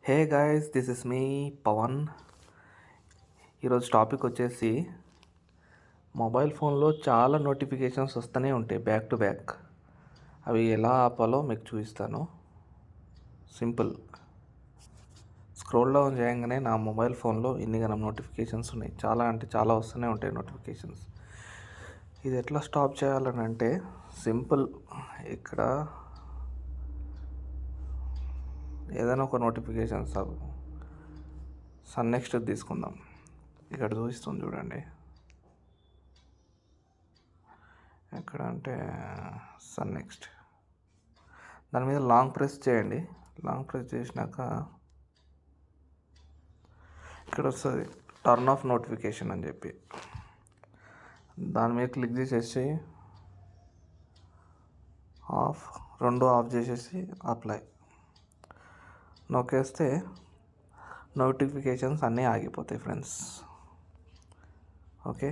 Hey guys, this is మీ పవన్. ఈరోజు topic వచ్చేసి mobile ఫోన్లో చాలా నోటిఫికేషన్స్ వస్తూనే ఉంటాయి బ్యాక్ టు బ్యాక్. అవి ఎలా ఆపాలో మీకు చూపిస్తాను. సింపుల్, స్క్రోల్ డౌన్ చేయగానే నా మొబైల్ ఫోన్లో ఇన్నిగనం నోటిఫికేషన్స్ ఉన్నాయి. చాలా అంటే చాలా వస్తూనే ఉంటాయి నోటిఫికేషన్స్. ఇది ఎట్లా స్టాప్ చేయాలని అంటే సింపుల్. ఇక్కడ ఏదైనా ఒక నోటిఫికేషన్స్ సన్ నెక్స్ట్ తీసుకుందాం. ఇక్కడ చూపిస్తుంది చూడండి. ఎక్కడ అంటే సన్ నెక్స్ట్, దాని మీద లాంగ్ ప్రెస్ చేయండి. లాంగ్ ప్రెస్ చేసినాక ఇక్కడ వస్తుంది టర్న్ ఆఫ్ నోటిఫికేషన్ అని చెప్పి, దాని మీద క్లిక్ చేసేసి రెండు ఆఫ్ చేసేసి అప్లై నొక్కేస్తే నోటిఫికేషన్స్ అన్నీ ఆగిపోతాయి ఫ్రెండ్స్. ఓకే.